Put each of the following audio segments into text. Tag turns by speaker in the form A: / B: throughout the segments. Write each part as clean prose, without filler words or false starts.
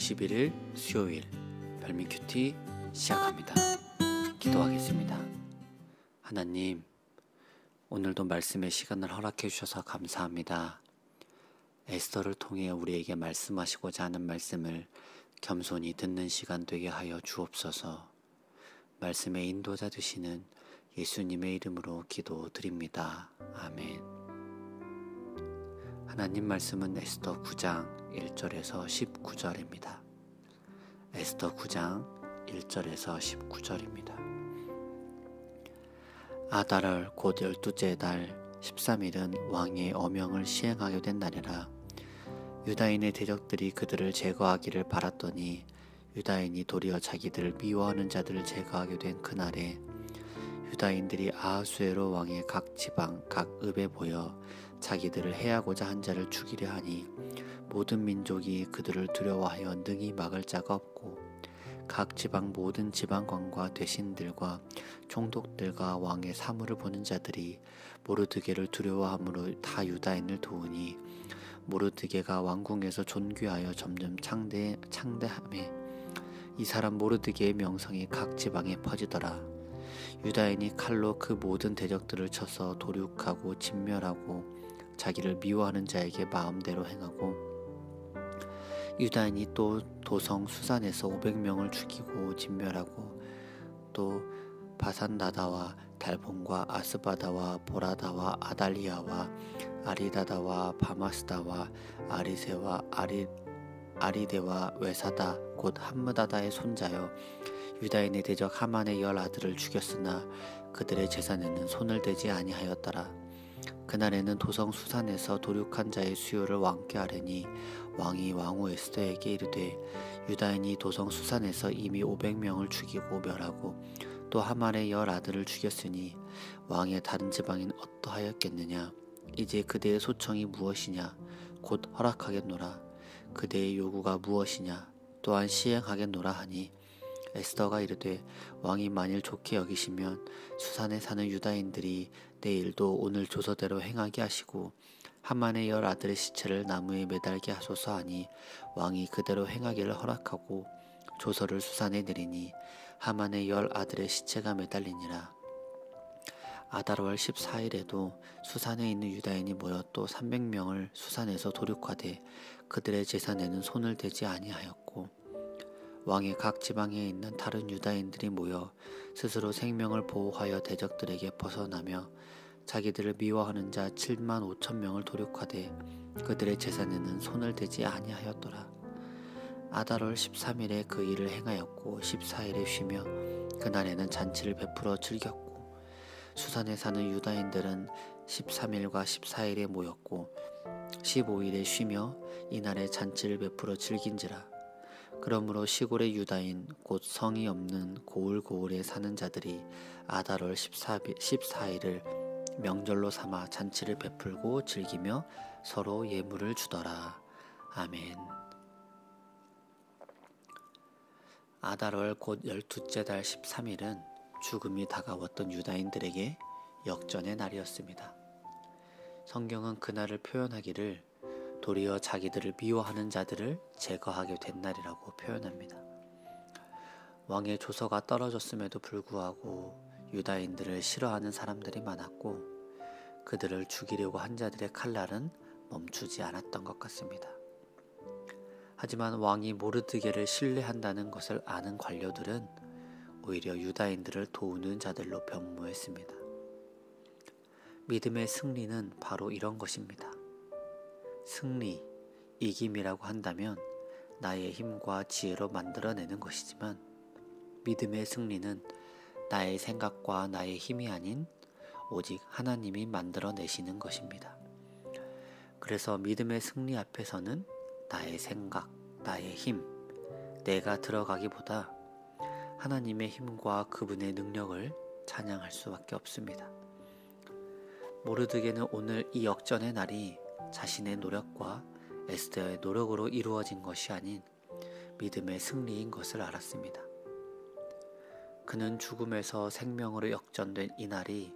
A: 21일 수요일 별미 큐티 시작합니다. 기도하겠습니다. 하나님, 오늘도 말씀의 시간을 허락해 주셔서 감사합니다. 에스더를 통해 우리에게 말씀하시고자 하는 말씀을 겸손히 듣는 시간 되게 하여 주옵소서. 말씀의 인도자 되시는 예수님의 이름으로 기도드립니다. 아멘. 하나님 말씀은 에스더 9장 1절에서 19절입니다. 에스더 9장 1절에서 19절입니다. 아달월 곧 12째 달 13일은 왕의 어명을 시행하게 된 날이라. 유다인의 대적들이 그들을 제거하기를 바랐더니 유다인이 도리어 자기들을 미워하는 자들을 제거하게 된 그날에 유다인들이 아하수에로 왕의 각 지방 각 읍에 모여 자기들을 해하고자 한 자를 죽이려 하니 모든 민족이 그들을 두려워하여 능히 막을 자가 없고 각 지방 모든 지방관과 대신들과 총독들과 왕의 사물을 보는 자들이 모르드게를 두려워함으로 다 유다인을 도우니 모르드게가 왕궁에서 존귀하여 점점 창대함에 이 사람 모르드게의 명성이 각 지방에 퍼지더라. 유다인이 칼로 그 모든 대적들을 쳐서 도륙하고 진멸하고 자기를 미워하는 자에게 마음대로 행하고 유다인이 또 도성 수산에서 500명을 죽이고 진멸하고 또 바산다다와 달본과 아스바다와 보라다와 아달리아와 아리다다와 바마스다와 아리세와 아리데와 외사다 곧 함므다다의 손자여 유다인의 대적 하만의 10아들을 죽였으나 그들의 재산에는 손을 대지 아니하였더라. 그날에는 도성 수산에서 도륙한 자의 수요를 왕께 아뢰니 왕이 왕후 에스더에게 이르되 유다인이 도성 수산에서 이미 500명을 죽이고 멸하고 또 하만의 10아들을 죽였으니 왕의 다른 지방인 어떠하였겠느냐. 이제 그대의 소청이 무엇이냐. 곧 허락하겠노라. 그대의 요구가 무엇이냐. 또한 시행하겠노라 하니 에스더가 이르되 왕이 만일 좋게 여기시면 수산에 사는 유다인들이 내일도 오늘 조서대로 행하게 하시고 하만의 10아들의 시체를 나무에 매달게 하소서 하니 왕이 그대로 행하기를 허락하고 조서를 수산에 내리니 하만의 10아들의 시체가 매달리니라. 아달월 14일에도 수산에 있는 유다인이 모여 또 300명을 수산에서 도륙하되 그들의 재산에는 손을 대지 아니하였고 왕의 각 지방에 있는 다른 유다인들이 모여 스스로 생명을 보호하여 대적들에게 벗어나며 자기들을 미워하는 자 7만 5천 명을 도륙하되 그들의 재산에는 손을 대지 아니하였더라. 아달월 13일에 그 일을 행하였고 14일에 쉬며 그날에는 잔치를 베풀어 즐겼고 수산에 사는 유다인들은 13일과 14일에 모였고 15일에 쉬며 이날에 잔치를 베풀어 즐긴지라. 그러므로 시골의 유다인 곧 성이 없는 고을고을에 사는 자들이 아달월 14일을 명절로 삼아 잔치를 베풀고 즐기며 서로 예물을 주더라. 아멘. 아달월 곧 12째 달 13일은 죽음이 다가왔던 유다인들에게 역전의 날이었습니다. 성경은 그날을 표현하기를 도리어 자기들을 미워하는 자들을 제거하게 된 날이라고 표현합니다. 왕의 조서가 떨어졌음에도 불구하고 유다인들을 싫어하는 사람들이 많았고 그들을 죽이려고 한 자들의 칼날은 멈추지 않았던 것 같습니다. 하지만 왕이 모르드게를 신뢰한다는 것을 아는 관료들은 오히려 유다인들을 도우는 자들로 변모했습니다. 믿음의 승리는 바로 이런 것입니다. 승리, 이김이라고 한다면 나의 힘과 지혜로 만들어내는 것이지만 믿음의 승리는 나의 생각과 나의 힘이 아닌 오직 하나님이 만들어내시는 것입니다. 그래서 믿음의 승리 앞에서는 나의 생각, 나의 힘, 내가 들어가기보다 하나님의 힘과 그분의 능력을 찬양할 수밖에 없습니다. 모르드게는 오늘 이 역전의 날이 자신의 노력과 에스더의 노력으로 이루어진 것이 아닌 믿음의 승리인 것을 알았습니다. 그는 죽음에서 생명으로 역전된 이 날이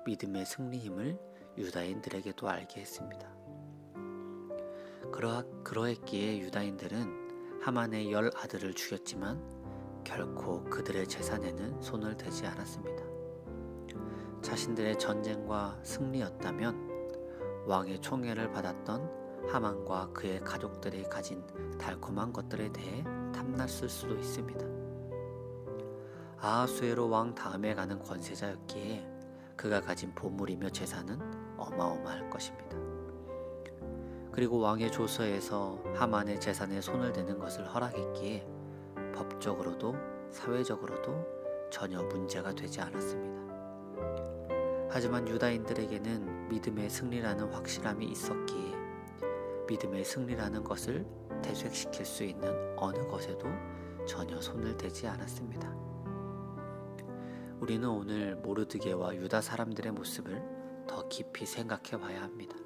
A: 믿음의 승리임을 유다인들에게도 알게 했습니다. 그러했기에 유다인들은 하만의 10 아들을 죽였지만 결코 그들의 재산에는 손을 대지 않았습니다. 자신들의 전쟁과 승리였다면 왕의 총애를 받았던 하만과 그의 가족들이 가진 달콤한 것들에 대해 탐났을 수도 있습니다. 아하수에로 왕 다음에 가는 권세자였기에 그가 가진 보물이며 재산은 어마어마할 것입니다. 그리고 왕의 조서에서 하만의 재산에 손을 대는 것을 허락했기에 법적으로도 사회적으로도 전혀 문제가 되지 않았습니다. 하지만 유다인들에게는 믿음의 승리라는 확실함이 있었기에 믿음의 승리라는 것을 퇴색시킬 수 있는 어느 것에도 전혀 손을 대지 않았습니다. 우리는 오늘 모르드게와 유다 사람들의 모습을 더 깊이 생각해 봐야 합니다.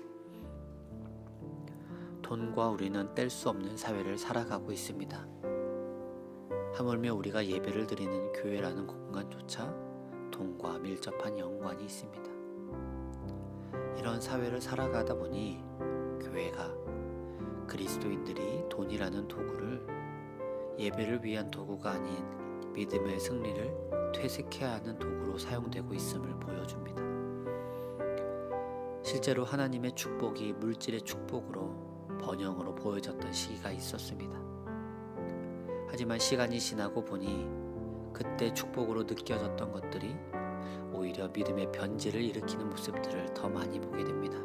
A: 돈과 우리는 뗄 수 없는 사회를 살아가고 있습니다. 하물며 우리가 예배를 드리는 교회라는 공간조차 돈과 밀접한 연관이 있습니다. 이런 사회를 살아가다 보니 교회가 그리스도인들이 돈이라는 도구를 예배를 위한 도구가 아닌 믿음의 승리를 퇴색해야 하는 도구로 사용되고 있음을 보여줍니다. 실제로 하나님의 축복이 물질의 축복으로 번영으로 보여졌던 시기가 있었습니다. 하지만 시간이 지나고 보니 그때 축복으로 느껴졌던 것들이 오히려 믿음의 변질을 일으키는 모습들을 더 많이 보게 됩니다.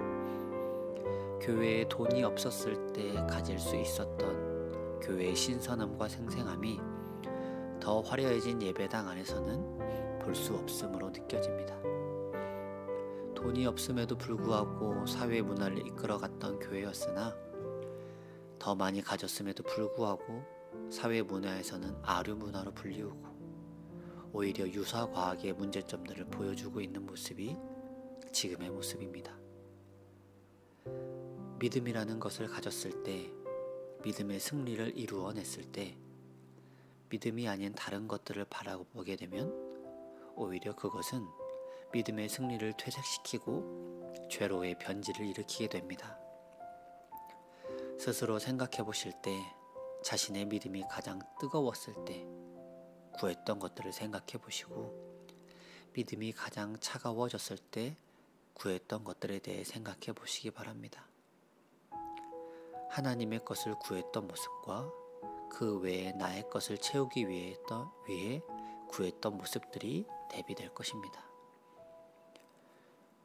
A: 교회에 돈이 없었을 때 가질 수 있었던 교회의 신선함과 생생함이 더 화려해진 예배당 안에서는 볼 수 없음으로 느껴집니다. 돈이 없음에도 불구하고 사회 문화를 이끌어갔던 교회였으나 더 많이 가졌음에도 불구하고 사회 문화에서는 아류 문화로 불리우고 오히려 유사 과학의 문제점들을 보여주고 있는 모습이 지금의 모습입니다. 믿음이라는 것을 가졌을 때, 믿음의 승리를 이루어냈을 때 믿음이 아닌 다른 것들을 바라보게 되면 오히려 그것은 믿음의 승리를 퇴색시키고 죄로의 변질을 일으키게 됩니다. 스스로 생각해 보실 때 자신의 믿음이 가장 뜨거웠을 때 구했던 것들을 생각해 보시고 믿음이 가장 차가워졌을 때 구했던 것들에 대해 생각해 보시기 바랍니다. 하나님의 것을 구했던 모습과 그 외에 나의 것을 채우기 위해 구했던 모습들이 대비될 것입니다.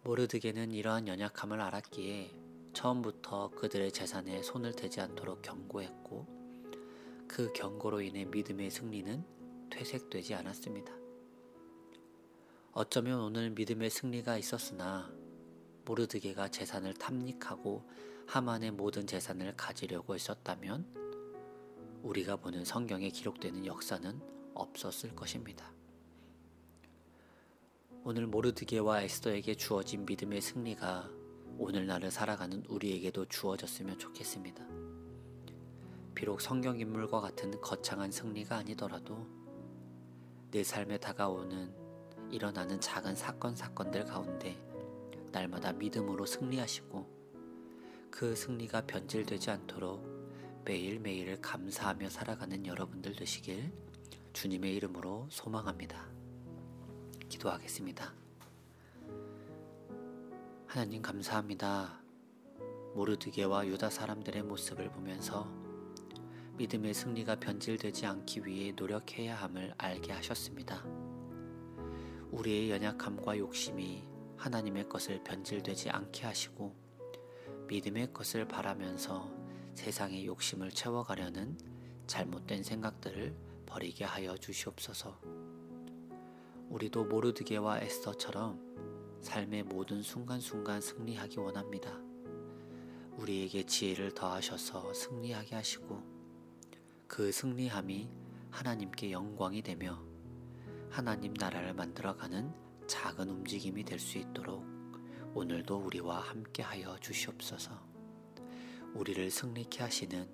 A: 모르드게는 이러한 연약함을 알았기에 처음부터 그들의 재산에 손을 대지 않도록 경고했고 그 경고로 인해 믿음의 승리는 퇴색되지 않았습니다. 어쩌면 오늘 믿음의 승리가 있었으나 모르드게가 재산을 탐닉하고 하만의 모든 재산을 가지려고 했었다면 우리가 보는 성경에 기록되는 역사는 없었을 것입니다. 오늘 모르드게와 에스더에게 주어진 믿음의 승리가 오늘날을 살아가는 우리에게도 주어졌으면 좋겠습니다. 비록 성경 인물과 같은 거창한 승리가 아니더라도 내 삶에 다가오는 일어나는 작은 사건들 가운데 날마다 믿음으로 승리하시고 그 승리가 변질되지 않도록 매일매일을 감사하며 살아가는 여러분들 되시길 주님의 이름으로 소망합니다. 기도하겠습니다. 하나님 감사합니다. 모르드게와 유다 사람들의 모습을 보면서 믿음의 승리가 변질되지 않기 위해 노력해야 함을 알게 하셨습니다. 우리의 연약함과 욕심이 하나님의 것을 변질되지 않게 하시고 믿음의 것을 바라면서 세상의 욕심을 채워가려는 잘못된 생각들을 버리게 하여 주시옵소서. 우리도 모르드게와 에스더처럼 삶의 모든 순간순간 승리하기 원합니다. 우리에게 지혜를 더하셔서 승리하게 하시고 그 승리함이 하나님께 영광이 되며 하나님 나라를 만들어가는 작은 움직임이 될 수 있도록 오늘도 우리와 함께하여 주시옵소서. 우리를 승리케 하시는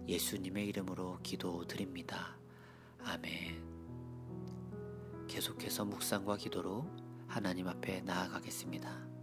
A: 예수님의 이름으로 기도드립니다. 아멘. 계속해서 묵상과 기도로 하나님 앞에 나아가겠습니다.